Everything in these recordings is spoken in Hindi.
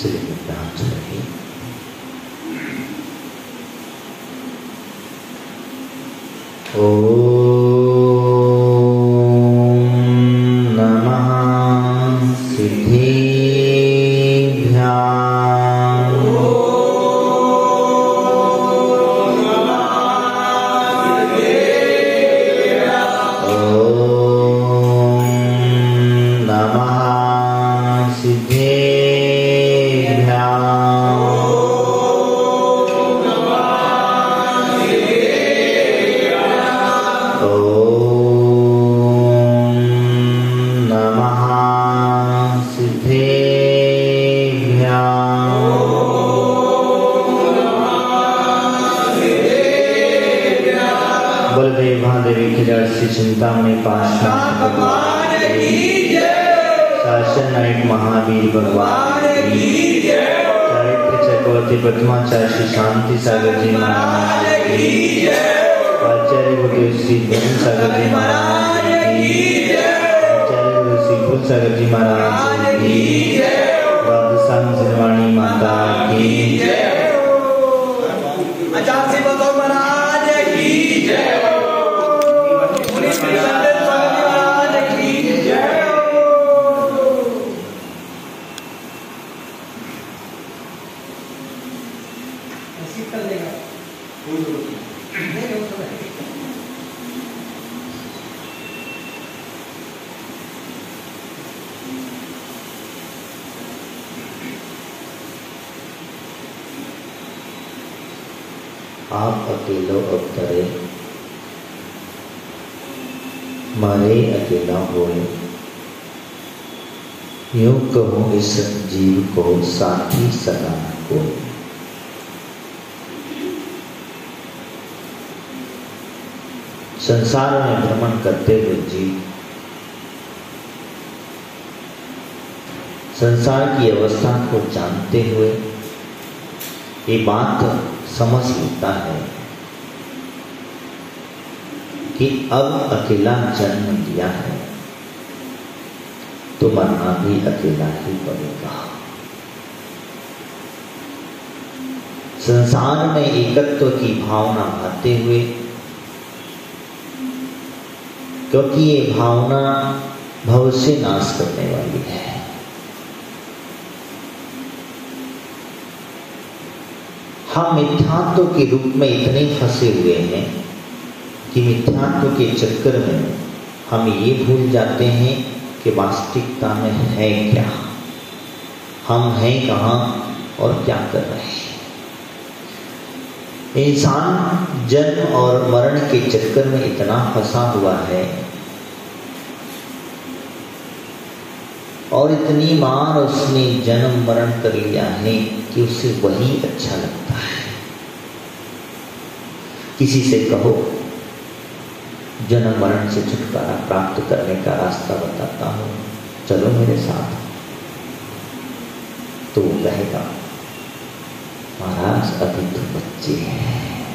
चलिए नाच रहे। ओम नमः सिद्धिभ्यां। ओम नमः सिद्धिभ्यां। बलदेव महादेवी की जड़ से चिंतामणि पाशांत भगवान की जय। शासन नायक महावीर भगवान की जय। चारित्र चक्रवर्ती पद्माचार्य श्री शांति सागर जी महाराज की जय। आचार्य गुरु श्री धन सागर जी महाराज की जय। आचार्य गुरु श्री फूल सागर जी महाराज की जय। राधसांग सिरवाणी माता की जय। आचार्य श्री बलदेव महाराज की जय। आप अकेलो अवतरे मारे अकेला होए, यूं कहूँ इस जीव को साथी सदा को। संसार में भ्रमण करते हुए जीव संसार की अवस्था को जानते हुए ये बात समझ लेता है कि अब अकेला जन्म लिया है तो मरना भी अकेला ही पड़ेगा। संसार में एकत्व की भावना आते हुए, क्योंकि ये भावना भविष्य नाश करने वाली है। हम मिथ्यात्व के रूप में इतने फंसे हुए हैं कि मिथ्यात्व के चक्कर में हम ये भूल जाते हैं कि वास्तविकता में है क्या, हम हैं कहाँ और क्या कर रहे हैं। इंसान जन्म और मरण के चक्कर में इतना फंसा हुआ है और इतनी बार उसने जन्म मरण कर लिया है कि उसे वही अच्छा लगता है। किसी से कहो जन्म मरण से छुटकारा प्राप्त करने का रास्ता बताता हूं, चलो मेरे साथ, तो वो कहेगा महाराज अभी तो बच्चे हैं,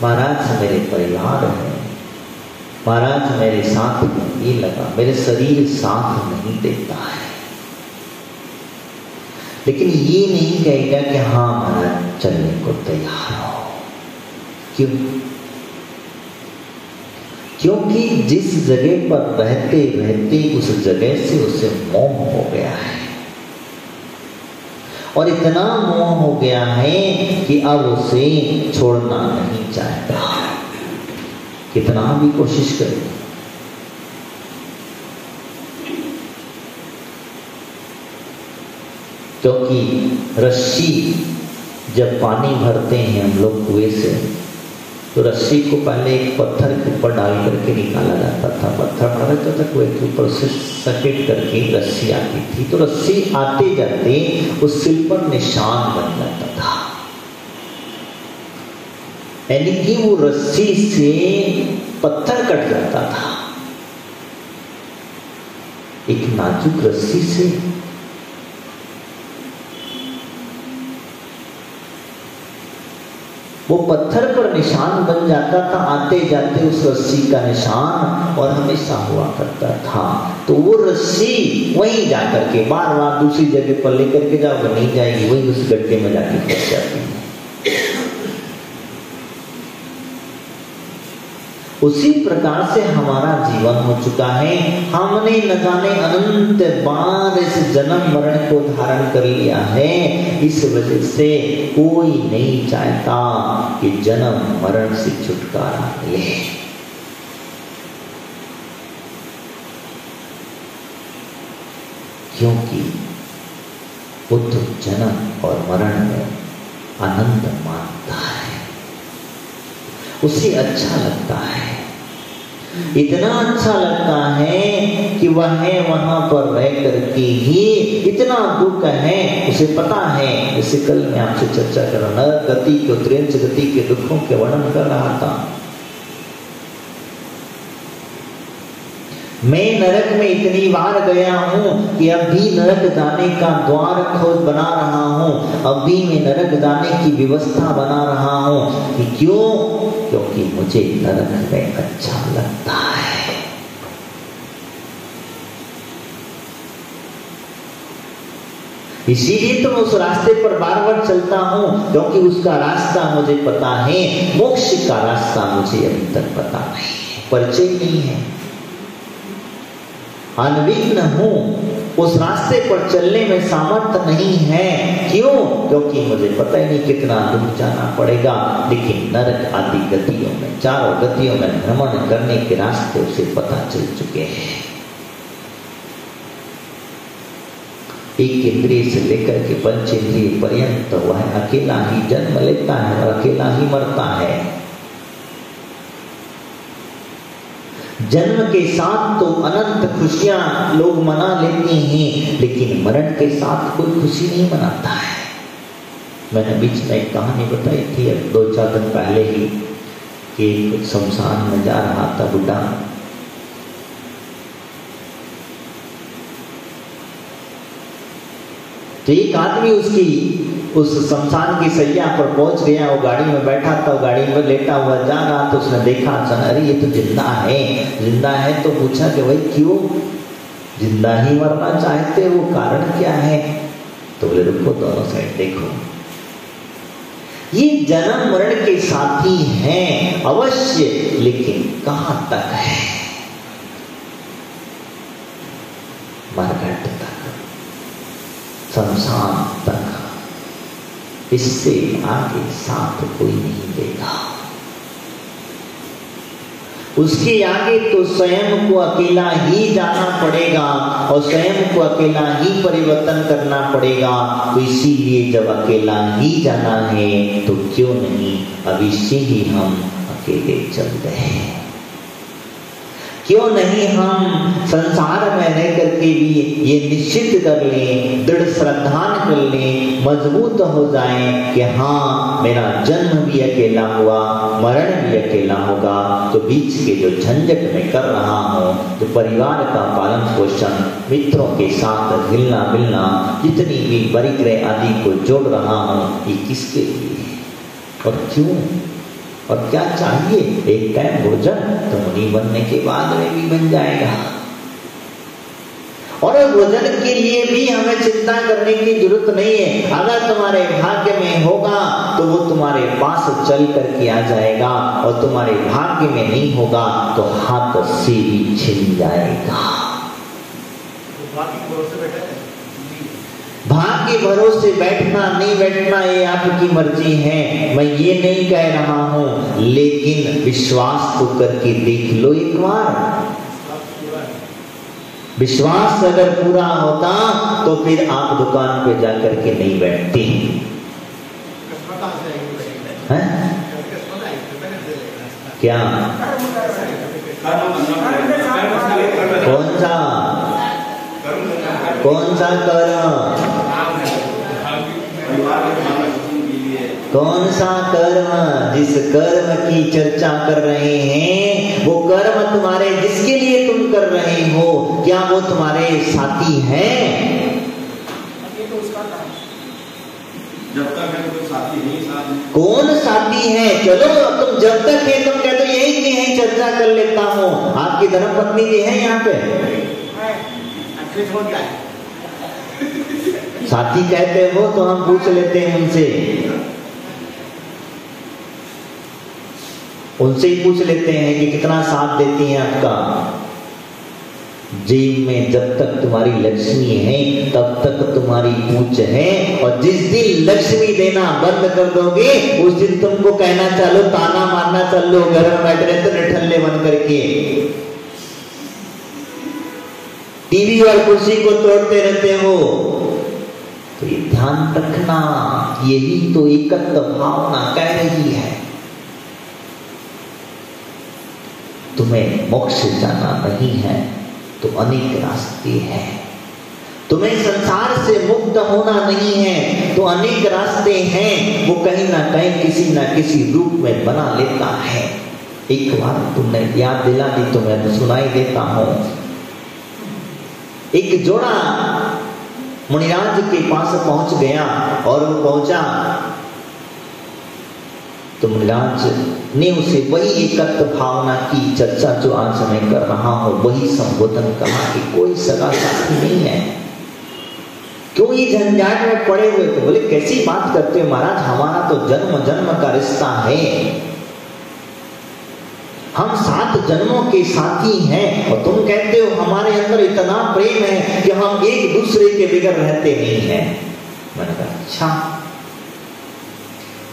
महाराज मेरे परिवार है, महाराज मेरे साथ नहीं लगा, मेरे शरीर साथ नहीं देता है। लेकिन ये नहीं कहेगा कि हाँ महाराज चलने को तैयार हो। क्यों? क्योंकि जिस जगह पर रहते रहते उस जगह से उसे मोह हो गया है और इतना मोह हो गया है कि अब उसे छोड़ना नहीं चाहता, कितना भी कोशिश करे। क्योंकि रस्सी जब पानी भरते हैं हम लोग कुएं से, तो रस्सी को पहले एक पत्थर के ऊपर डाल करके निकाला जाता था, पत्थर पड़ा रहता था कुएं के ऊपर से सकेट करके रस्सी आती थी, तो रस्सी आते जाते उस सिल पर निशान बन जाता था। यानी कि वो रस्सी से पत्थर कट जाता था। एक नाजुक रस्सी से वो वो पत्थर पर निशान बन जाता था, आते जाते उस रस्सी का निशान, और हमेशा हुआ करता था। तो वो रस्सी वहीं जाकर के बार बार दूसरी जगह पर लेकर के जाओगे नहीं जाएगी, वही उस गड्ढे में जाके फंस जाती है। उसी प्रकार से हमारा जीवन हो चुका है। हमने न जाने अनंत बार इस जन्म मरण को धारण कर लिया है। इस वजह से कोई नहीं चाहता कि जन्म मरण से छुटकारा मिले। क्योंकि वो तो जन्म और मरण में आनंद मानता है, उसे अच्छा लगता है, इतना अच्छा लगता है कि वह वहां पर रह करके ही इतना दुख है, उसे पता है। जैसे कल मैं आपसे चर्चा कर रहा, नरक गति को, त्रिंच गति के दुखों के वर्णन कर रहा था। मैं नरक में इतनी बार गया हूं कि अब भी नरक जाने का द्वार खोज बना रहा हूं, अब भी मैं नरक जाने की व्यवस्था बना रहा हूं। कि क्यों? क्योंकि मुझे नरक में अच्छा लगता है। इसीलिए तो मैं उस रास्ते पर बार बार चलता हूं, क्योंकि उसका रास्ता मुझे पता है, मोक्ष का रास्ता मुझे अभी तक पता नहीं, परिचय नहीं है, अनभिज्ञ हूं, उस रास्ते पर चलने में सामर्थ्य नहीं है। क्यों? क्योंकि मुझे पता ही नहीं कितना दूर जाना पड़ेगा। लेकिन नरक आदि गतियों में, चारों गतियों में भ्रमण करने के रास्ते उसे पता चल चुके हैं। एक इंद्रिय से लेकर के पंचेंद्रिय पर्यंत वह अकेला ही जन्म लेता है और अकेला ही मरता है। जन्म के साथ तो अनंत खुशियां लोग मना लेते हैं, लेकिन मरण के साथ कोई खुशी नहीं मनाता है। मैंने बीच में एक कहानी बताई थी अब 2-4 दिन पहले ही, कि शमशान में जा रहा था बुढ़ा, तो एक आदमी उसकी उस शमशान की सैया पर पहुंच गया। वो गाड़ी में बैठा था, गाड़ी में लेटा हुआ जा रहा, तो उसने देखा अचानक, अरे ये तो जिंदा है। जिंदा है तो पूछा कि भाई क्यों जिंदा ही मरना चाहते हो, कारण क्या है? तो बोले रुको, दोनों साइड देखो, ये जन्म मरण के साथी हैं अवश्य, लेकिन कहां तक है? मरघट तक, शमशान तक, इससे आगे साथ कोई नहीं देगा। उसके आगे तो स्वयं को अकेला ही जाना पड़ेगा और स्वयं को अकेला ही परिवर्तन करना पड़ेगा। तो इसीलिए जब अकेला ही जाना है तो क्यों नहीं अभी से ही हम अकेले चलते हैं। क्यों नहीं हम संसार में रह करके भी ये निश्चित कर लें, दृढ़ श्रद्धान कर लें, मजबूत हो जाएं कि हाँ मेरा जन्म भी अकेला हुआ, मरण भी अकेला होगा। तो बीच के जो झंझट में कर रहा हूँ, जो परिवार का पालन पोषण, मित्रों के साथ हिलना मिलना, जितनी भी परिग्रह आदि को जोड़ रहा हूँ, ये किसके लिए और क्यों और क्या चाहिए? एक टाइम भोजन तो मुनि बनने के बाद में भी बन जाएगा, और भोजन के लिए भी हमें चिंता करने की जरूरत नहीं है। अगर तुम्हारे भाग्य में होगा तो वो तुम्हारे पास चल करके आ जाएगा, और तुम्हारे भाग्य में नहीं होगा तो हाथ से भी छिन जाएगा। भाग्य भरोसे बैठना नहीं बैठना ये आपकी मर्जी है, मैं ये नहीं कह रहा हूं, लेकिन विश्वास तो करके देख लो एक बार। विश्वास अगर पूरा होता तो फिर आप दुकान पे जाकर के नहीं बैठते हैं? क्या कौन सा कर्म? कौन सा कर्म? जिस कर्म की चर्चा कर रहे हैं वो कर्म तुम्हारे जिसके लिए तुम कर रहे हो, क्या वो तुम्हारे साथी हैं? जब तक है कोई साथी नहीं साथ में। कौन साथी है? चलो तुम जब तक है तुम कहते हो यही की यही चर्चा कर लेता हूँ। आपकी धर्मपत्नी जी है यहाँ पे? साथी कहते हो तो हम पूछ लेते हैं उनसे ही पूछ लेते हैं कि कितना साथ देती हैं आपका। जेब में जब तक तुम्हारी लक्ष्मी है तब तक तुम्हारी पूछ है, और जिस दिन लक्ष्मी देना बंद कर दोगे उस दिन तुमको कहना चलो, ताना मारना चलो, घर में बैठ रहे तो निठल्ले बन करके टीवी और कुर्सी को तोड़ते रहते हो। तो ये ध्यान रखना, यही तो एकत्व भावना कह रही है। तुम्हें मोक्ष जाना नहीं है तो अनेक रास्ते हैं। तुम्हें संसार से मुक्त होना नहीं है तो अनेक रास्ते हैं। वो कहीं ना कहीं किसी ना किसी रूप में बना लेता है। एक बार तुमने याद दिला दी तो मैं सुनाई देता हूं। एक जोड़ा मुनिराज के पास पहुंच गया और वो पहुंचा तो मुनिराज ने उसे वही एकत्व भावना की चर्चा जो आज मैं कर रहा हूं वही संबोधन कहा कि कोई सगा साथी नहीं है, क्यों ये झंझाट में पड़े हुए थे। बोले कैसी बात करते हो महाराज, हमारा तो जन्म जन्म का रिश्ता है, हम 7 जन्मों के साथी हैं, और तुम कहते हो हमारे अंदर इतना प्रेम है कि हम एक दूसरे के बगैर रहते नहीं हैं। मैंने कहा अच्छा।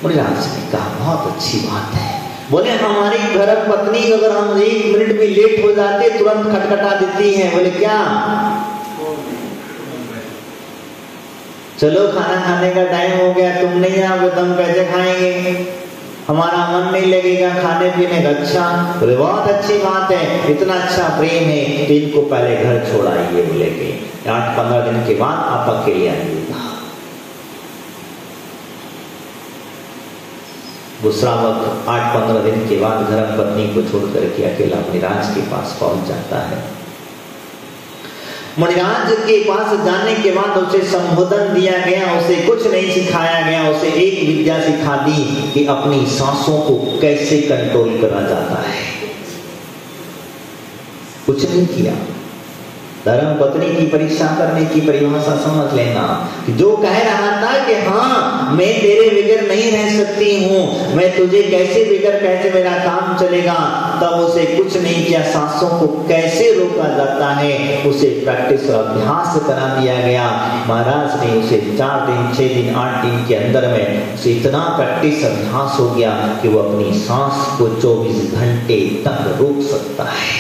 मुनिराज ने कहा बहुत अच्छी बात है। बोले हमारी घर पत्नी अगर हम 1 मिनट भी लेट हो जाते तुरंत खटखटा देती हैं। बोले क्या? चलो खाना खाने का टाइम हो गया, तुम नहीं आओगे तो हम कैसे खाएंगे, हमारा मन नहीं लगेगा खाने पीने का। अच्छा। बोले बहुत अच्छी बात है, इतना अच्छा प्रेम है तो इनको पहले घर छोड़ाइए। बोले कि 8-15 दिन के बाद आप अकेले आइएगा। वो श्रावक 8-15 दिन के बाद धर्म पत्नी को छोड़ करके अकेला मुनिराज के पास पहुंच जाता है। मुनिराज के पास जाने के बाद उसे संबोधन दिया गया, उसे कुछ नहीं सिखाया गया, उसे एक विद्या सिखा दी कि अपनी सांसों को कैसे कंट्रोल करा जाता है। कुछ नहीं किया। धर्म पत्नी की परीक्षा करने की परिभाषा समझ लेना कि जो कह रहा था कि हाँ मैं तेरे बगैर नहीं रह सकती हूँ, मैं तुझे कैसे बगैर, कैसे मेरा काम चलेगा, तब उसे कुछ नहीं किया। सांसों को कैसे रोका जाता है उसे प्रैक्टिस और अभ्यास करा दिया गया। महाराज ने उसे 4 दिन 6 दिन 8 दिन के अंदर में उसे इतना प्रैक्टिस अभ्यास हो गया कि वो अपनी सांस को 24 घंटे तक रोक सकता है।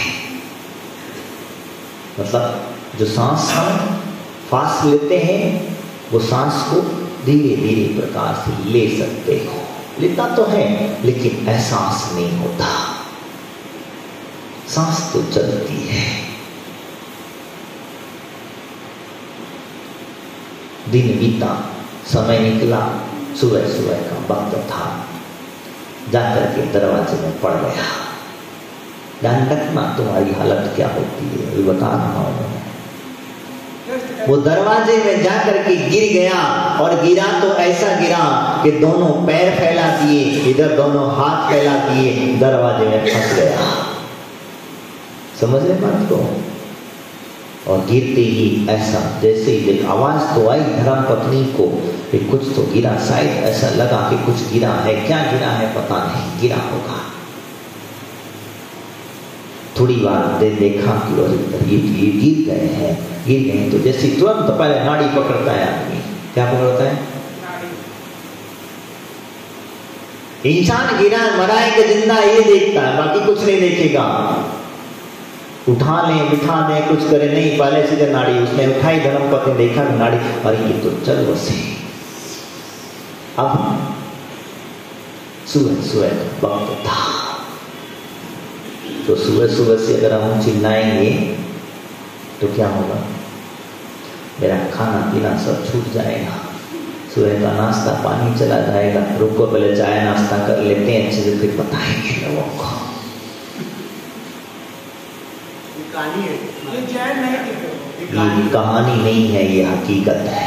मतलब जो सांस हम फास्ट लेते हैं वो सांस को धीरे धीरे प्रकार से ले सकते हो, लेता तो है लेकिन एहसास नहीं होता। सांस तो चलती है। दिन बीता, समय निकला, सुबह सुबह का वक्त था, जाकर के दरवाजे में पड़ गया। ध्यान रखना तुम्हारी हालत क्या होती है, अभी बता रहा हूं। वो दरवाजे में जाकर के गिर गया, और गिरा तो ऐसा गिरा कि दोनों पैर फैला दिए, इधर दोनों हाथ फैला दिए, दरवाजे में फंस गया। समझ रहे बात को? और गिरते ही ऐसा जैसे ही आवाज तो आई धर्म पत्नी को कि कुछ तो गिरा, शायद ऐसा लगा कि कुछ गिरा है, क्या गिरा है पता नहीं, गिरा होगा। थोड़ी बार देखा कि ये गिर गए हैं, गिर गए तो जैसे तुरंत पहले नाड़ी पकड़ता है आदमी। क्या पकड़ता है? इंसान गिरा मरा है कि जिंदा ये देखता है, बाकी कुछ नहीं देखेगा। उठा लें बिठा दें कुछ करे नहीं, पहले सीधे नाड़ी। उसने उठाई, धर्मपति ने देखा नाड़ी, और ये तो चल बसे। अब सुबह सुबह वक्त था, तो सुबह सुबह से अगर हम चिल्लाएंगे तो क्या होगा? मेरा खाना पीना सब छूट जाएगा, सुबह का नाश्ता पानी चला जाएगा। रुको पहले चाय नाश्ता कर लेते हैं, अच्छे से फिर बताएंगे लोगों को। ये कहानी नहीं है, ये हकीकत है।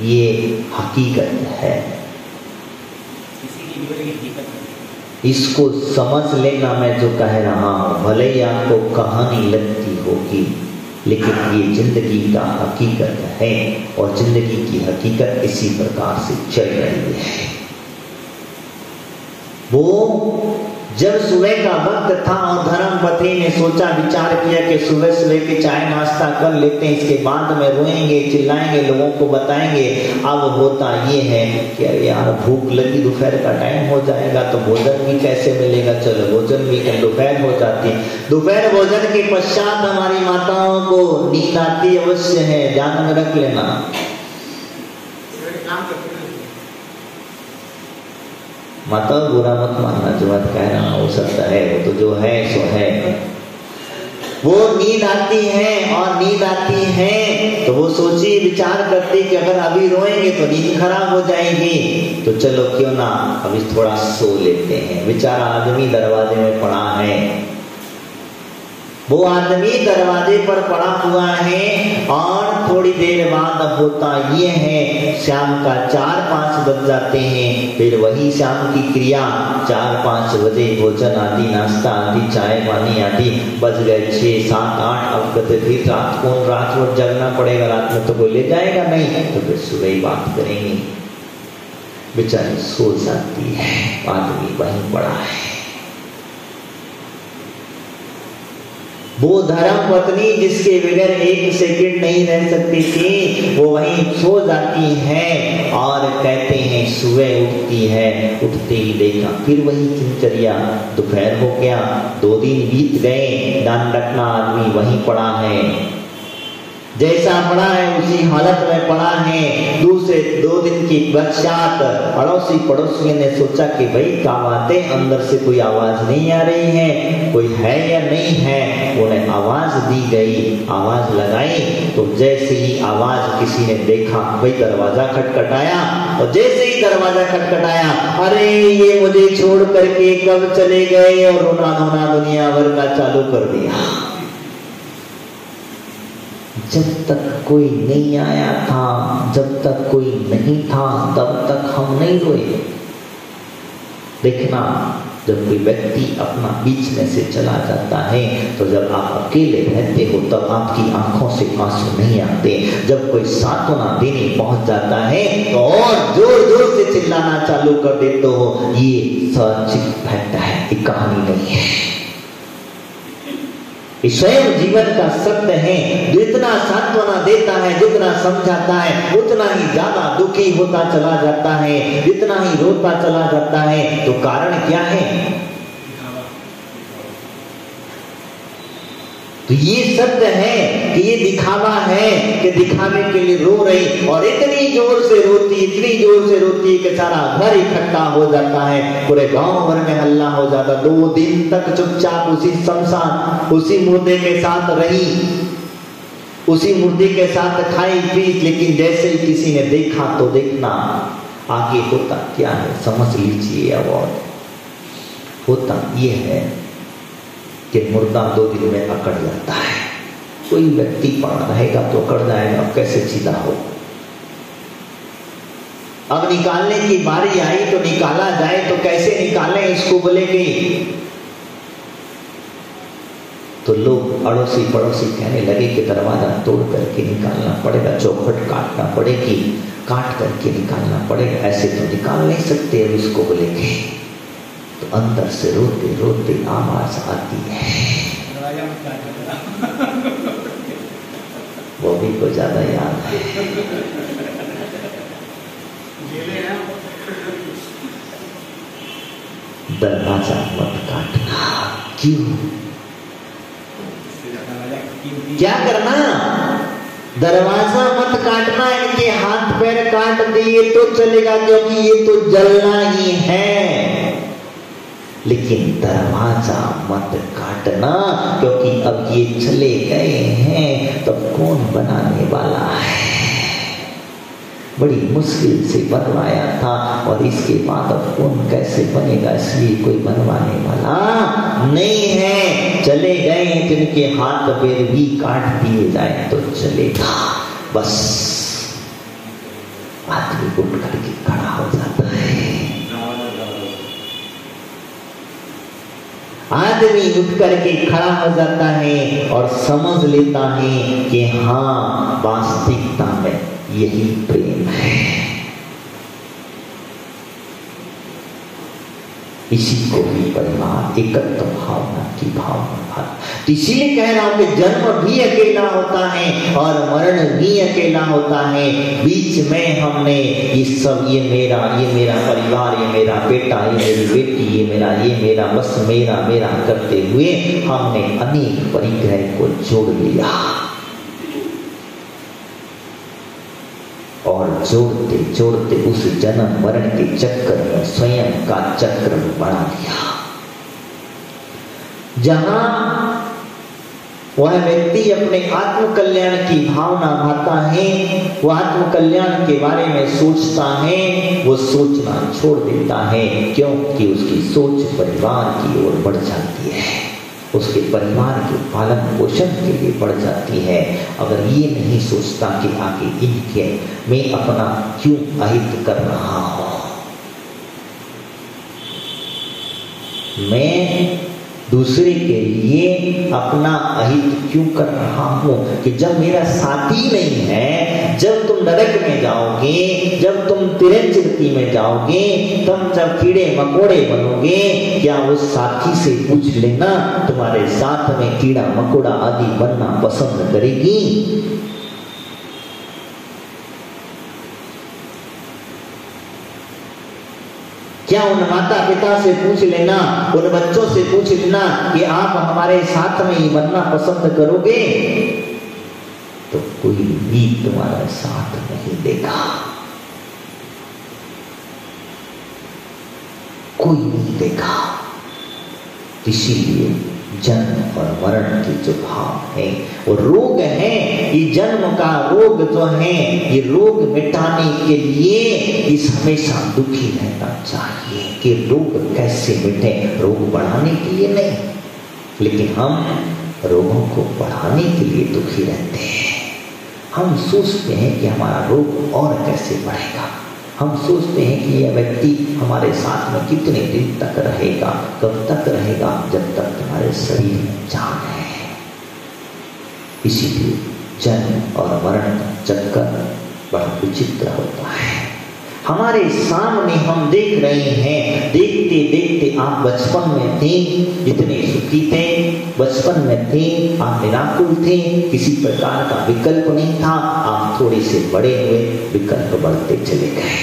ये हकीकत है। इसको समझ लेना मैं जो कह रहा हूं, भले ही आपको कहानी लगती होगी, लेकिन ये जिंदगी का हकीकत है और जिंदगी की हकीकत इसी प्रकार से चल रही है। वो जब सुबह का वक्त था और धर्मपति ने सोचा, विचार किया कि सुबह सुबह की चाय नाश्ता कर लेते हैं, इसके बाद में रोएंगे चिल्लाएंगे, लोगों को बताएंगे। अब होता ये है कि यार भूख लगी, दोपहर का टाइम हो जाएगा तो भोजन भी कैसे मिलेगा, चलो भोजन भी दोपहर हो जाती है। दोपहर भोजन के पश्चात हमारी माताओं को नींद आती अवश्य है, ध्यान में रख लेना। माता बुरा मत मानना, जो बात कह रहा हो सकता है, वो तो जो है सो है। वो नींद आती है और नींद आती है तो वो सोची विचार करती कि अगर अभी रोएंगे तो नींद खराब हो जाएगी, तो चलो क्यों ना अभी थोड़ा सो लेते हैं। बेचारा आदमी दरवाजे में पड़ा है, वो आदमी दरवाजे पर पड़ा हुआ है और थोड़ी देर बाद अब होता ये है, शाम का 4-5 बज जाते हैं। फिर वही शाम की क्रिया, 4-5 बजे भोजन आदि, नाश्ता आदि, चाय पानी आदि, बज गए 6-7-8। अब कहते फिर रात को रात भर जगना पड़ेगा, रात में तो कोई ले जाएगा नहीं, तो फिर सुबह ही बात करेंगे। बेचारी सो जाती है, आदमी वहीं पड़ा है। वो धर्म पत्नी जिसके बगैर 1 सेकंड नहीं रह सकती थी, वो वहीं सो जाती है और कहते हैं सुबह उठती है। उठते ही देखा फिर वही दिनचर्या, दोपहर हो गया, 2 दिन बीत गए, दान रखना आदमी वहीं पड़ा है, जैसा पड़ा है उसी हालत में पड़ा है। दूसरे 2 दिन की पश्चात अड़ोसी पड़ोसियों ने सोचा कि भाई क्या बात है, अंदर से कोई आवाज नहीं आ रही है, कोई है या नहीं है। उन्हें आवाज दी गई, आवाज लगाई तो जैसे ही आवाज किसी ने देखा, भाई दरवाजा खटखटाया, और जैसे ही दरवाजा खटखटाया, अरे ये मुझे छोड़ करके कब चले गए, और रोना धोना दुनिया भर का चालू कर दिया। जब तक कोई नहीं आया था, जब तक कोई नहीं था, तब तक हम नहीं रोए। देखना, जब कोई व्यक्ति अपना बीच में से चला जाता है, तो जब आप अकेले रहते हो तब आपकी आंखों से आंसू नहीं आते। जब कोई सांत्वना देने पहुंच जाता है तो और जोर जोर से चिल्लाना चालू कर देते हो। ये सचित फैक्ट है, ये कहानी नहीं है, स्वयं जीवन का सत्य है। जितना सांत्वना देता है, जितना समझाता है, उतना ही ज्यादा दुखी होता चला जाता है, जितना ही रोता चला जाता है। तो कारण क्या है? तो ये सत्य है कि ये दिखावा है कि दिखावे के लिए रो रही, और इतनी जोर से रोती, इतनी जोर से रोती कि सारा घर इकट्ठा हो जाता है, पूरे गांव भर में हल्ला हो जाता। 2 दिन तक चुपचाप उसी शमशान, उसी मुर्दे के साथ रही, उसी मुर्दे के साथ खाई पी। लेकिन जैसे ही किसी ने देखा तो देखना आगे होता क्या है, समझ लीजिए। अब होता ये है कि मुर्दा 2 दिन में अकड़ जाता है। कोई व्यक्ति पड़ा रहेगा तो अकड़ जाएगा, अब कैसे सीधा हो। अब निकालने की बारी आई तो निकाला जाए, तो कैसे निकालें इसको बोलेंगे। तो लोग अड़ोसी पड़ोसी कहने लगे कि दरवाजा तोड़ करके निकालना पड़ेगा, चौखट काटना पड़ेगी, काट करके निकालना पड़ेगा, ऐसे तो निकाल नहीं सकते। अब इसको बोलेंगे तो अंदर से रोते रोते आवाज आती है, वो भी को ज्यादा याद है। दरवाजा मत काटना। क्यों? क्या करना? दरवाजा मत काटना, इनके हाथ पैर काट दिए तो चलेगा, क्योंकि ये तो जलना ही है। लेकिन दरवाजा मत काटना, क्योंकि अब ये चले गए हैं, तब कौन बनाने वाला है? बड़ी मुश्किल से बनवाया था, और इसके बाद अब कौन कैसे बनेगा, इसलिए कोई बनवाने वाला नहीं है। चले गए जिनके हाथ पैर भी काट दिए जाए तो चलेगा। बस आदमी उठ करके खड़ा हो जाता है। आदमी उठ करके खड़ा हो जाता है और समझ लेता है कि हाँ, वास्तविकता में यही प्रेम है। इसी को भी परिवार एकत्र भावना की भावना। तो इसीलिए कह रहा हूं कि जन्म भी अकेला होता है और मरण भी अकेला होता है। बीच में हमने ये सब, ये मेरा परिवार, ये मेरा बेटा, ये मेरी बेटी, ये मेरा बस मेरा करते हुए हमने अनेक परिग्रह को जोड़ लिया और जोड़ते जोड़ते उस जन्म मरण के चक्कर में स्वयं का चक्र बना लिया। जहां वह व्यक्ति अपने आत्म कल्याण की भावना भाता है, वह आत्म कल्याण के बारे में सोचता है, वो सोचना छोड़ देता है, क्योंकि उसकी सोच परिवार की ओर बढ़ जाती है, उसके परिवार के पालन पोषण के लिए बढ़ जाती है। अगर ये नहीं सोचता कि आगे इनके मैं अपना क्यों अहित कर रहा हूं, मैं दूसरे के लिए अपना अहित क्यों कर रहा हूं, कि जब मेरा साथी नहीं है, जब तुम नरक में जाओगे, जब तुम तिरंजगति में जाओगे, तुम जब कीड़े मकोड़े बनोगे, क्या उस साथी से पूछ लेना तुम्हारे साथ में कीड़ा मकोड़ा आदि बनना पसंद करेगी? क्या उन माता पिता से पूछ लेना, उन बच्चों से पूछ लेना कि आप हमारे साथ में ही बनना पसंद करोगे? तो कोई भी तुम्हारा साथ नहीं देगा, कोई नहीं देगा। इसीलिए जन्म और मरण के जो भाव है वो रोग है। ये जन्म का रोग जो है, ये रोग मिटाने के लिए इस हमेशा दुखी रहना चाहिए कि रोग कैसे मिटे। रोग बढ़ाने के लिए नहीं, लेकिन हम रोगों को बढ़ाने के लिए दुखी रहते हैं। हम सोचते हैं कि हमारा रोग और कैसे बढ़ेगा, हम सोचते हैं कि यह व्यक्ति हमारे साथ में कितने दिन तक रहेगा, कब तक रहेगा, जब तक तुम्हारे शरीर में जान है। इसीलिए जन्म और मरण का चक्कर बड़ा विचित्र होता है। हमारे सामने हम देख रहे हैं, देखते देखते आप बचपन में थे, इतने सुखी थे, बचपन में थे, आप निराकुल थे, किसी प्रकार का विकल्प नहीं था। आप थोड़े से बड़े हुए, विकल्प बढ़ते चले गए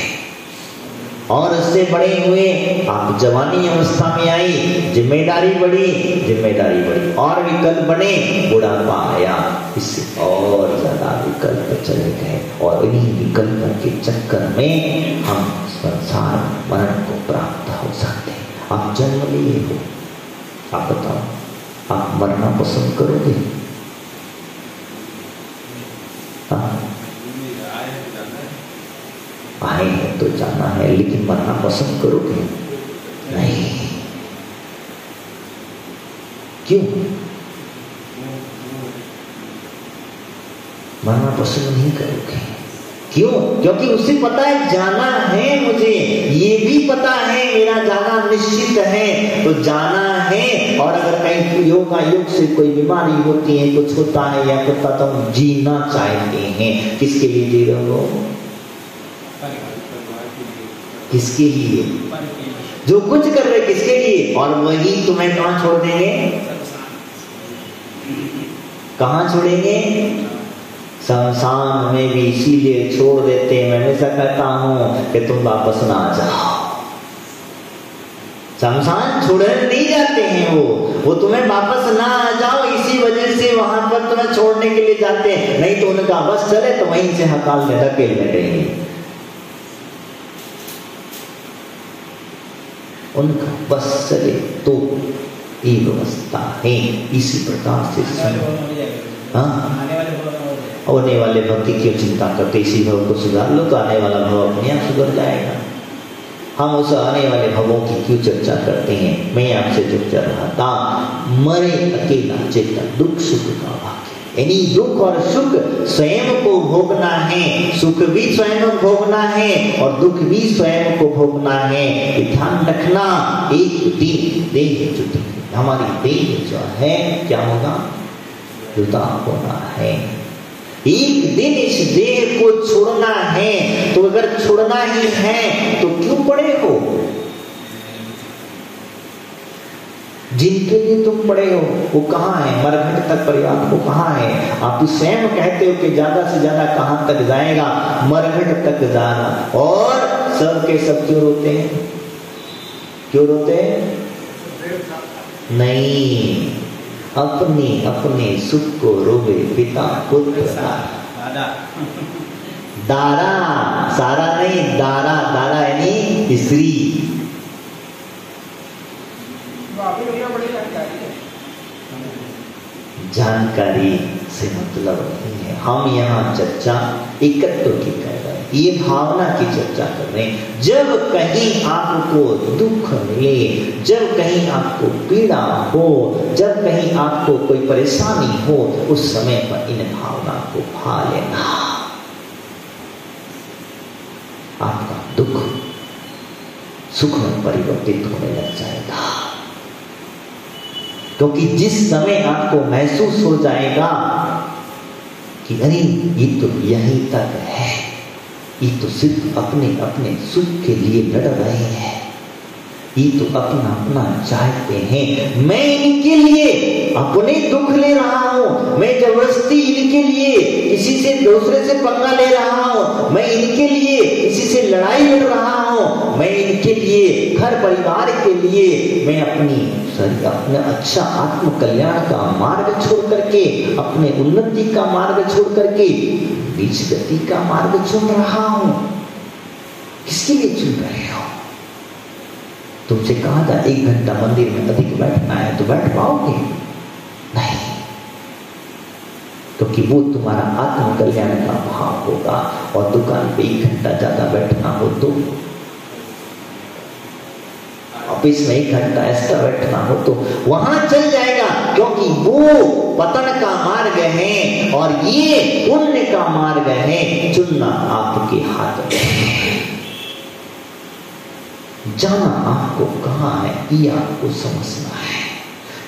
और उससे बड़े हुए आप जवानी अवस्था में आई, जिम्मेदारी बढ़ी और विकल्प बने, बुढ़ापा आया, इससे और ज्यादा विकल्प चले गए और इन्हीं विकल्पों के चक्कर में हम संसार मरण को प्राप्त हो सकते हैं। आप जन्म लिए हो, आप बताओ, आप मरना पसंद करोगे? आए हैं तो जाना है, लेकिन मरना पसंद करोगे? नहीं। क्यों मरना पसंद नहीं करोगे? क्यों? क्योंकि उसे पता है जाना है मुझे, ये भी पता है मेरा जाना निश्चित है, तो जाना है। और अगर कहीं योग से कोई बीमारी होती है, कुछ होता है या पता, तो हम जीना चाहते हैं। किसके लिए जी रहे हो? किसके लिए? जो कुछ कर रहे किसके लिए? और वही तुम्हें कहां छोड़ देंगे? कहां छोड़ेंगे? शमशान में भी इसीलिए छोड़ देते हैं। मैं हमेशा कहता हूं कि तुम वापस ना आ जाओ। शमशान छोड़ने नहीं जाते हैं, वो तुम्हें वापस ना आ जाओ, इसी वजह से वहां पर तुम्हें छोड़ने के लिए जाते हैं। नहीं तो उनका बस चले तो वहीं से हकाल में धकेल देंगे। उनका बस चले तो ये व्यवस्था है। इसी प्रकार से आने वाले भव की क्यों चिंता करते? इसी भव को सुधार लो तो आने वाला भव अपने आप सुधर जाएगा। हम उस आने वाले भवों की क्यों चर्चा करते हैं? मैं आपसे जो चल रहा था, मरे अकेला चेतन दुख सुख का भाग्य। यानी दुख और सुख स्वयं को भोगना है, सुख भी स्वयं भोगना है और दुख भी स्वयं को भोगना है। ध्यान रखना, एक दिन देह छूटेगी, हमारी देह जो है क्या होगा, जुदा होना है। एक दिन इस देह को छोड़ना है, तो अगर छोड़ना ही है तो क्यों पड़े हो? जिनके लिए तुम पड़े हो वो कहाँ है? मरघट तक परिवार को कहाँ है? आप स्वयं कहते हो कि ज्यादा से ज्यादा कहाँ तक जाएगा, मरघट तक जाना। और सब के सब क्यों रोते हैं? क्यों रोते हैं? नहीं, अपने अपने सुख को रोवे पिता पुत्र दारा। दारा, सारा नहीं, दारा, दारा यानी स्त्री। जानकारी से मतलब नहीं है। हम यहाँ चर्चा एकत्व की कर रहे हैं, ये भावना की चर्चा कर रहे हैं। जब कहीं आपको दुख मिले, जब कहीं आपको पीड़ा हो, जब कहीं आपको कोई परेशानी हो, उस समय पर इन भावना को भा लेना। आपका दुख सुख में परिवर्तित होने लग जाएगा। क्योंकि जिस समय आपको महसूस हो जाएगा कि अरे ये तो यहीं तक है, ये तो सिर्फ अपने अपने सुख के लिए लड़ रहे हैं, ये तो अपना अपना चाहते हैं, मैं इनके लिए अपने दुख ले रहा हूं, मैं जबरदस्ती इनके लिए किसी से दूसरे से पंगा ले रहा हूं, मैं इनके लिए किसी से लड़ाई लड़ रहा हूं, मैं इनके लिए घर परिवार के लिए मैं अपने अच्छा आत्म कल्याण का मार्ग छोड़ करके, अपने उन्नति का मार्ग छोड़ करके बीच गति का मार्ग चुन रहा हूं। किसके लिए चुन रहे हो? तुमसे कहा था 1 घंटा मंदिर में अधिक बैठना है तो बैठ पाओगे? नहीं, क्योंकि वो तुम्हारा आत्म कल्याण का भाव होगा। और दुकान पे 1 घंटा ज्यादा बैठना हो तो, ऑफिस में 1 घंटा एक्स्ट्रा बैठना हो तो वहां चल जाएगा, क्योंकि वो पतन का मार्ग है और ये पुण्य का मार्ग है। चुनना आपके हाथ में है, जाना आपको कहाँ है ये आपको समझना है,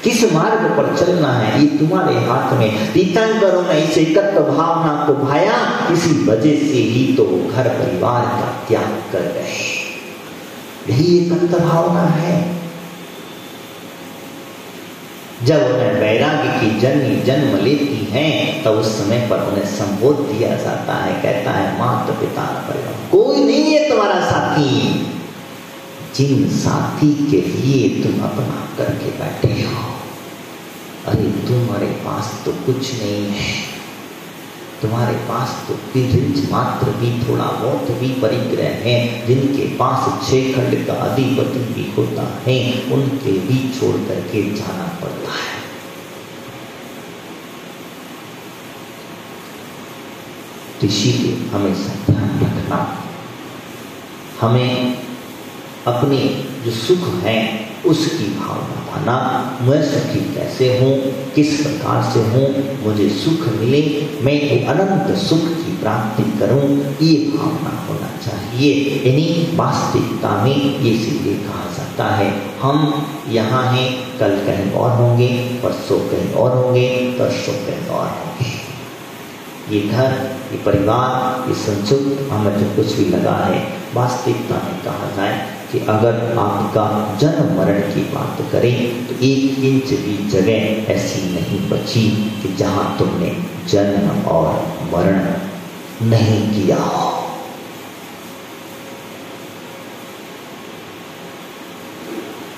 किस मार्ग पर चलना है ये तुम्हारे हाथ में। तीर्थंकरों ने इस एकत्व भावना को भाया, इसी वजह से ही तो घर परिवार का त्याग कर रहे। यही एकत्व भावना है। जब उन्हें वैराग्य की जननी जन्म लेती हैं, तब उस समय पर उन्हें संबोध दिया जाता है, कहता है माता पिता परिवार कोई नहीं है तुम्हारा साथी। जिन साथी के लिए तुम अपना करके बैठे हो, अरे तुम्हारे पास तो कुछ नहीं है, तुम्हारे पास तो पिंच मात्र भी थोड़ा बहुत भी परिग्रह है। जिनके पास 6 खंड का अधिपति भी होता है, उनके भी छोड़ करके जाना पड़ता है। इसीलिए हमेशा ध्यान रखना, हमें अपने जो सुख है उसकी भावना भाना। मैं सुखी कैसे हूँ, किस प्रकार से हूँ, मुझे सुख मिले, मैं तो अनंत सुख की प्राप्ति करूँ, ये भावना होना चाहिए। यानी वास्तविकता में ये इसलिए कहा जाता है हम यहाँ हैं, कल कहीं और होंगे, परसों कहीं और होंगे, परसों कहीं और होंगे। ये घर, ये परिवार, ये संसुख हमें जो कुछ भी लगा है, वास्तविकता में कहा जाए कि अगर आपका जन्म मरण की बात करें तो 1 इंच भी जगह ऐसी नहीं बची कि जहां तुमने जन्म और मरण नहीं किया हो।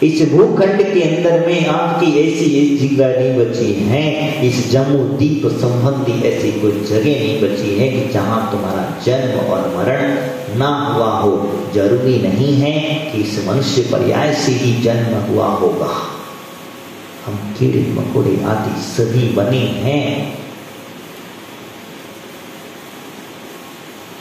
इस भूखंड के अंदर में आपकी ऐसी जगह नहीं बची है, इस जम्मू द्वीप संबंधी ऐसी कोई जगह नहीं बची है कि जहां तुम्हारा जन्म और मरण ना हुआ हो। जरूरी नहीं है कि इस मनुष्य पर्याय से ही जन्म हुआ होगा। हम कीड़े मकोड़े आदि सभी बने हैं,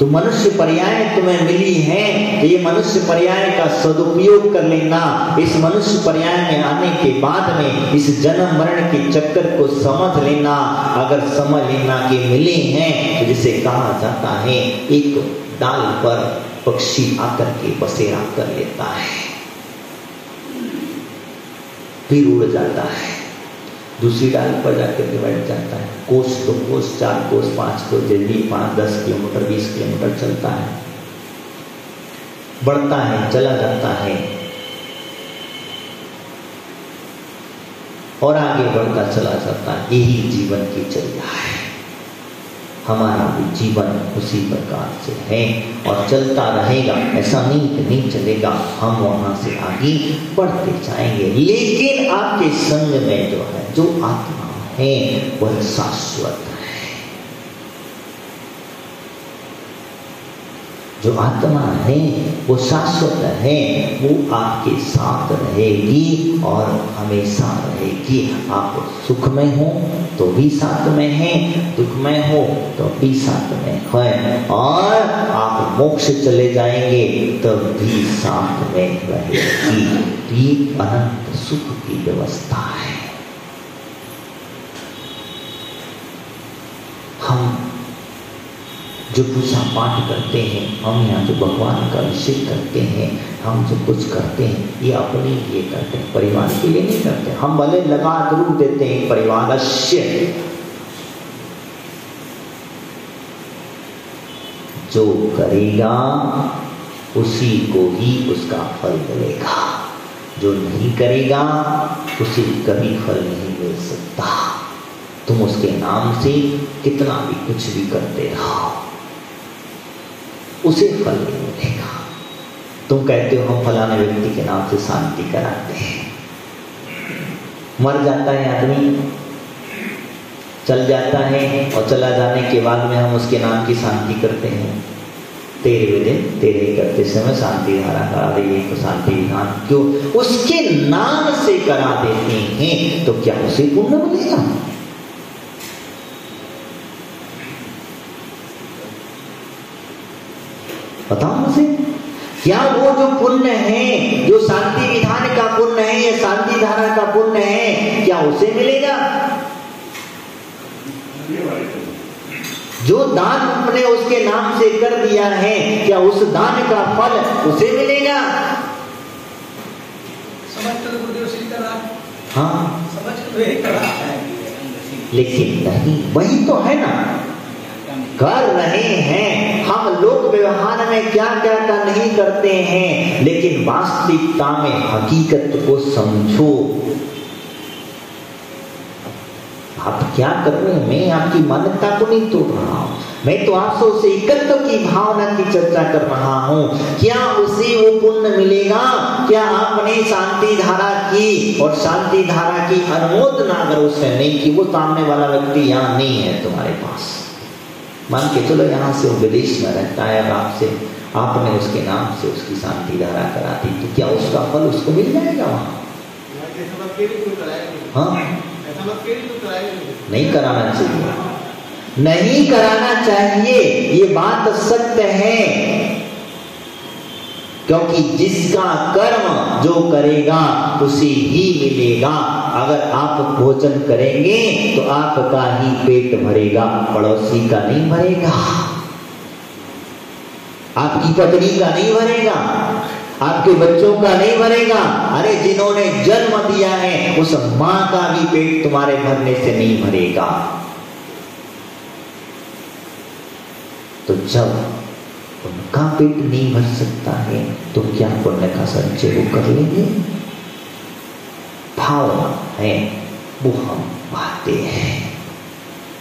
तो मनुष्य पर्याय तुम्हें मिली है, तो ये मनुष्य पर्याय का सदुपयोग कर लेना। इस मनुष्य पर्याय में आने के बाद में इस जन्म मरण के चक्कर को समझ लेना। अगर समझ लेना कि मिले हैं, तो जिसे कहा जाता है एक डाल पर पक्षी आकर के बसेरा कर लेता है, फिर उड़ जाता है, दूसरी डाल पर जाकर के बैठ जाता है। कोस 2 कोस 4 कोस 5 कोस जल्दी 5-10 किलोमीटर 20 किलोमीटर चलता है, बढ़ता है, चला जाता है और आगे बढ़ता चला जाता है। यही जीवन की चर्या है। हमारा भी जीवन उसी प्रकार से है और चलता रहेगा। ऐसा नहीं चलेगा, हम वहां से आगे बढ़ते जाएंगे। लेकिन आपके संग में जो है, जो आत्मा है, वह शाश्वत है। जो आत्मा है वो शाश्वत है, वो आपके साथ रहेगी और हमेशा रहेगी। आप सुख में हो तो भी साथ में है, दुख में हो तो भी साथ में है, और आप मोक्ष चले जाएंगे तो भी साथ में रहेगी। ये अनंत सुख की व्यवस्था है। हम जो पूजा पाठ करते हैं, हम यहाँ जो भगवान का अभिषेक करते हैं, हम जो कुछ करते हैं, ये अपने लिए करते हैं, परिवार के लिए नहीं करते। हम भले लगा जरूर देते हैं परिवार अवश्य, जो करेगा उसी को ही उसका फल मिलेगा, जो नहीं करेगा उसे कभी फल नहीं मिल सकता। तुम उसके नाम से कितना भी कुछ भी करते रहो, उसे फल नहीं मिलेगा। तुम कहते हो हम फलाने व्यक्ति के नाम से शांति कराते हैं, मर जाता है आदमी, चल जाता है और चला जाने के बाद में हम उसके नाम की शांति करते हैं। तेरे विदे तेरे करते समय शांति धारा करा दे, तो शांति विधान क्यों उसके नाम से करा देते हैं, तो क्या उसे पुण्य मिलेगा? बताओ मुझे, क्या वो जो पुण्य है, जो शांति विधान का पुण्य है या शांति धारा का पुण्य है, क्या उसे मिलेगा? जो दान हमने उसके नाम से कर दिया है, क्या उस दान का फल उसे मिलेगा? हाँ, लेकिन नहीं, वही तो है ना, कर रहे हैं हम लोग व्यवहार में क्या क्या का नहीं करते हैं, लेकिन वास्तविकता में हकीकत को समझो। आप क्या कर रहे हैं? मैं आपकी मान्यता को नहीं तोड़ रहा हूं, मैं तो आपसे उसे एकत्व की भावना की चर्चा कर रहा हूं। क्या उसे वो पुण्य मिलेगा? क्या आपने शांति धारा की और शांति धारा की अनुमोदना अगर उसने नहीं की, वो सामने वाला व्यक्ति यहाँ नहीं है तुम्हारे पास, मान के चलो यहाँ से वो विदेश में रहता है, अब आपने उसके नाम से उसकी शांति धारा करा दी, तो क्या उसका फल उसको मिल जाएगा वहाँ? हाँ, नहीं कराना चाहिए, नहीं कराना चाहिए, ये बात सत्य है। क्योंकि जिसका कर्म जो करेगा उसे ही मिलेगा। अगर आप भोजन करेंगे तो आपका ही पेट भरेगा, पड़ोसी का नहीं भरेगा, आपकी पत्नी का नहीं भरेगा, आपके बच्चों का नहीं भरेगा। अरे जिन्होंने जन्म दिया है उस मां का भी पेट तुम्हारे भरने से नहीं भरेगा। तो जब उनका पेट नहीं भर सकता है तो क्या पुण्य का संचय वो कर लेंगे? भावना है वो हम पाते हैं,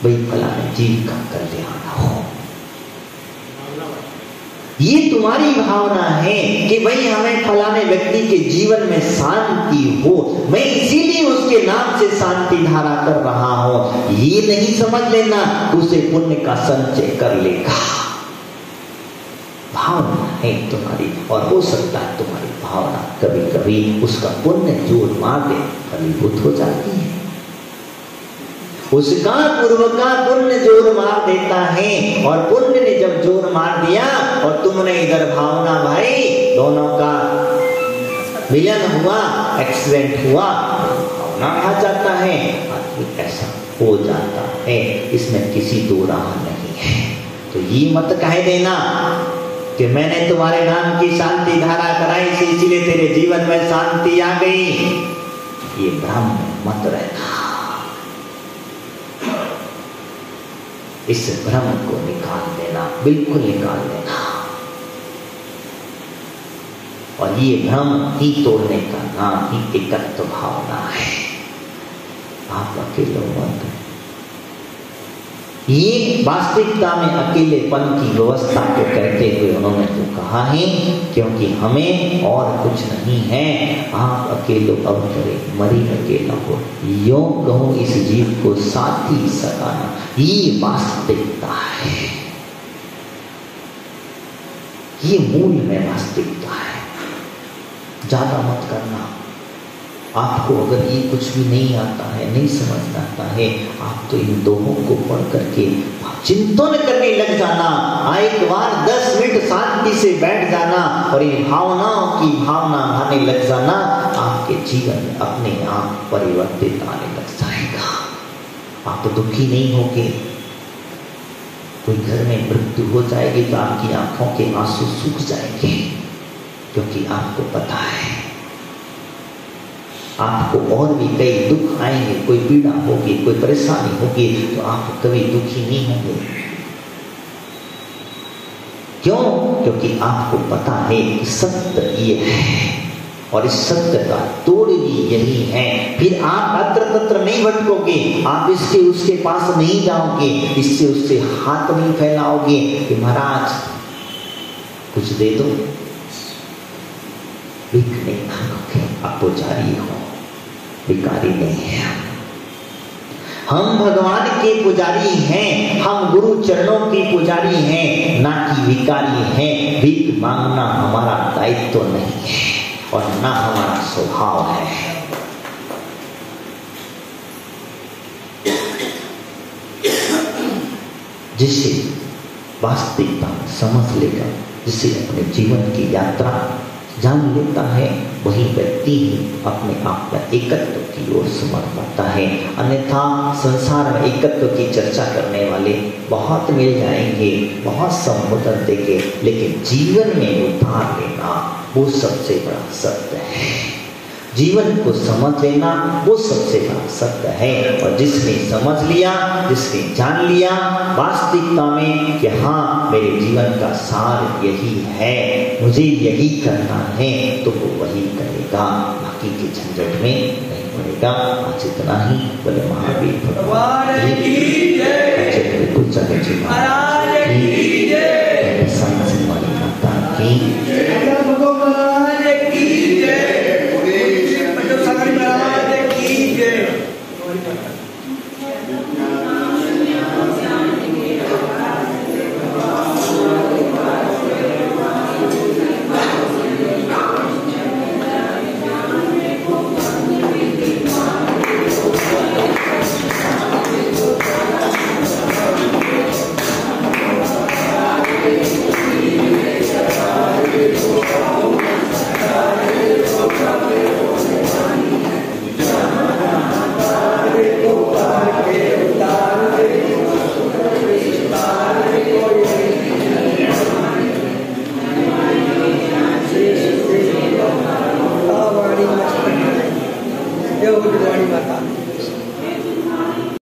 भाई फलाने जीव का कल्याण हो, ये तुम्हारी भावना है कि भाई हमें फलाने व्यक्ति के जीवन में शांति हो, मैं इसीलिए उसके नाम से शांति धारा कर रहा हूं। ये नहीं समझ लेना उसे पुण्य का संचय कर लेगा। भावना है तुम्हारी, और हो सकता है तुम्हारी भावना कभी कभी उसका पुण्य जोर मार दे, फलीभूत हो जाती है। उसका पूर्व का पुण्य जोर मार देता है, और पुण्य ने जब जोर मार दिया और तुमने इधर भावना भाई दोनों का मिलन हुआ, एक्सीडेंट हुआ, भावना आ जाता है, आदमी ऐसा हो जाता है, इसमें किसी दो राह नहीं है। तो ये मत कह देना कि मैंने तुम्हारे नाम की शांति धारा कराई थी इसलिए तेरे जीवन में शांति आ गई। ये भ्रम मत रहना, इस भ्रम को निकाल देना, बिल्कुल निकाल देना। और ये भ्रम ही तोड़ने का नाम ही एकत्व भावना है। आप अकेले मत, ये वास्तविकता में अकेलेपन की व्यवस्था को कहते हुए उन्होंने तो कहा है, क्योंकि हमें और कुछ नहीं है, आप अकेलो अवतरे मरी अकेला हो, यो कहो इस जीव को साथी सकाना, ये वास्तविकता है, ये मूल में वास्तविकता है। ज्यादा मत करना। आपको अगर ये कुछ भी नहीं आता है, नहीं समझ आता है, आप तो इन दोनों को पढ़ करके चिंतन करने लग जाना, एक बार 10 मिनट शांति से बैठ जाना और इन भावनाओं की भावना आने लग जाना, आपके जीवन में अपने आप परिवर्तित आने लग जाएगा। आप तो दुखी नहीं होंगे। कोई घर में मृत्यु हो जाएगी तो आपकी आंखों के आंसू सूख जाएंगे, क्योंकि आपको पता है आपको और भी कई दुख आएंगे, कोई पीड़ा होगी, कोई परेशानी होगी, तो आप कभी दुखी नहीं होंगे। क्यों? क्योंकि आपको पता है कि सत्य ये है और इस सत्य का तोड़ भी यही है। फिर आप अत्र तत्र नहीं भटकोगे, आप इसके उसके पास नहीं जाओगे, इससे उससे हाथ नहीं फैलाओगे कि महाराज कुछ दे दो, भीख नहीं मांगोगे। आप पुजारी हो, भिखारी नहीं है। हम भगवान के पुजारी हैं, हम गुरु चरणों के पुजारी हैं, ना कि भिखारी हैं। भीख मांगना हमारा दायित्व तो नहीं है और ना हमारा स्वभाव है। जिसे वास्तविकता समझ लेगा, जिसे अपने जीवन की यात्रा जान लेता है, वही व्यक्ति ही अपने आप में एकत्व की ओर समर्थ पाता है। अन्यथा संसार में एकत्व की चर्चा करने वाले बहुत मिल जाएंगे, बहुत संबोधन देंगे, लेकिन जीवन में उतार लेना वो सबसे बड़ा सत्य है। जीवन को समझ लेना वो सबसे बड़ा सत्य है। और जिसने समझ लिया, जिसने जान लिया वास्तविकता में कि हाँ मेरे जीवन का सार यही है, मुझे यही करना है, तो वो वही करेगा, बाकी के झंझट में नहीं पड़ेगा। आज इतना ही। बोले महावीर भगवान की जय।